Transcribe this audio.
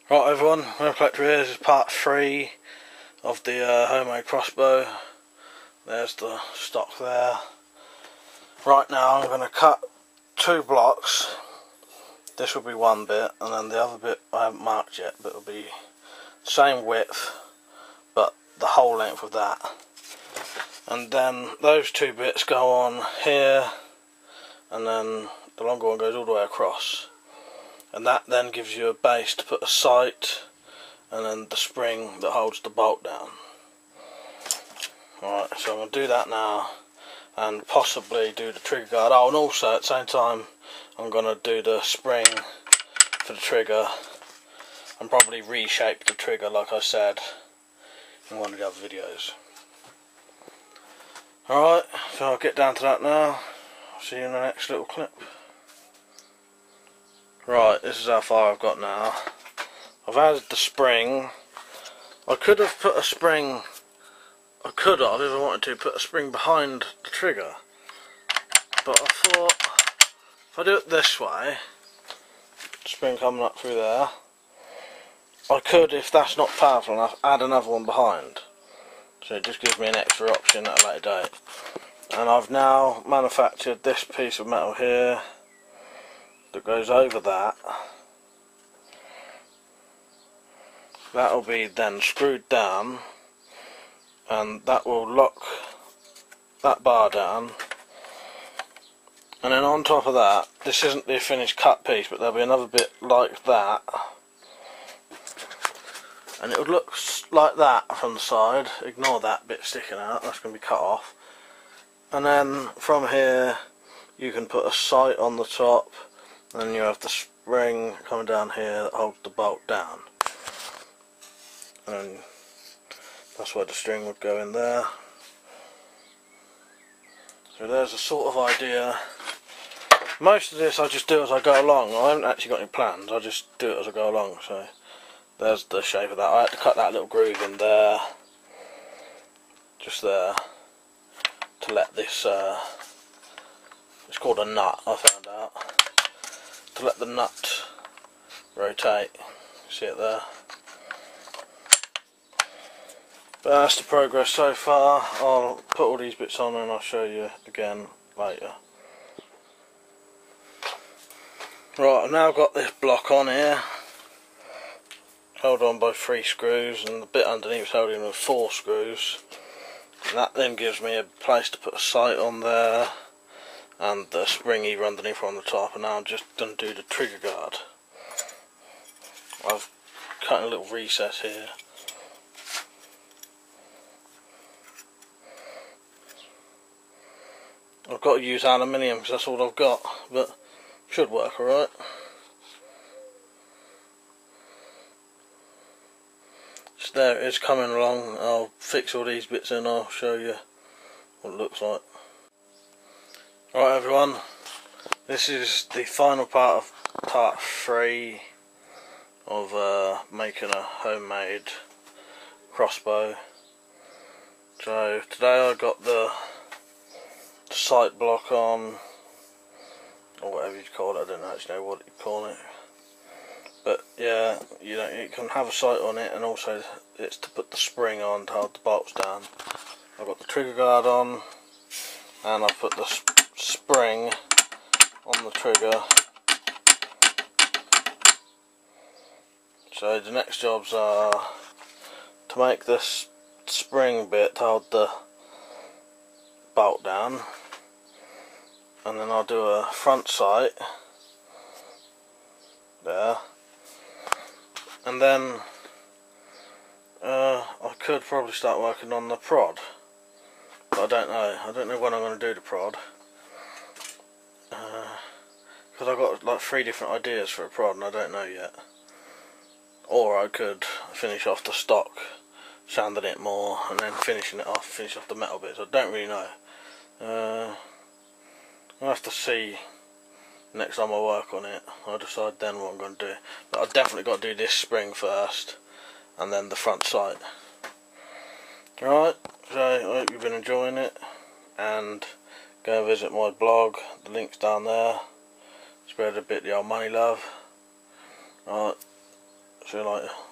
Right everyone, I'm collector here. This is part 3 of the homemade crossbow. There's the stock there. Right now I'm going to cut 2 blocks. This will be one bit, and then the other bit I haven't marked yet, but it'll be the same width, but the whole length of that. And then those 2 bits go on here, and then the longer one goes all the way across. And that then gives you a base to put a sight and then the spring that holds the bolt down. Alright, so I'm going to do that now and possibly do the trigger guard. Oh, and also at the same time I'm going to do the spring for the trigger and probably reshape the trigger like I said in one of the other videos. Alright, so I'll get down to that now. I'll see you in the next little clip. Right, this is how far I've got now. I've added the spring. I could have put a spring, if I wanted to, put a spring behind the trigger. But I thought, if I do it this way, spring coming up through there, I could, if that's not powerful enough, add another one behind. So it just gives me an extra option at a later date. And I've now manufactured this piece of metal here that goes over that. That'll be then screwed down, and that will lock that bar down. And then on top of that, this isn't the finished cut piece, but there'll be another bit like that, and it would look like that from the side. Ignore that bit sticking out, that's going to be cut off. And then from here you can put a sight on the top. Then you have the spring coming down here that holds the bolt down, and that's where the string would go in there. So there's a sort of idea. Most of this I just do as I go along. I haven't actually got any plans, I just do it as I go along. So there's the shape of that. I had to cut that little groove in there, just there, to let this, it's called a nut, I found out. To let the nut rotate. See it there? But that's the progress so far. I'll put all these bits on and I'll show you again later. Right, I've now got this block on here, held on by 3 screws, and the bit underneath is held in with 4 screws. And that then gives me a place to put a sight on there, and the spring either underneath or on the top. And now I'm just going to do the trigger guard. I've cut a little recess here. I've got to use aluminium because that's all I've got, but should work alright. So there it is coming along. I'll fix all these bits and I'll show you what it looks like. Right everyone, this is the final part of part 3 of making a homemade crossbow. So today I got the sight block on, or whatever you call it. I don't actually know what you call it, but yeah, you can have a sight on it, and also it's to put the spring on to hold the bolts down. I've got the trigger guard on, and I've put the spring on the trigger. So the next jobs are to make this spring bit to hold the bolt down, and then I'll do a front sight there, and then I could probably start working on the prod, but I don't know when I'm going to do the prod, because I've got like 3 different ideas for a prod and I don't know yet. Or I could finish off the stock, sanding it more, and then finish off the metal bits. I don't really know. I'll have to see next time I work on it. I'll decide then what I'm going to do. But I've definitely got to do this spring first, and then the front sight. Alright, so I hope you've been enjoying it, and go visit my blog. The link's down there. Spread a bit the old money love. Alright, See you later.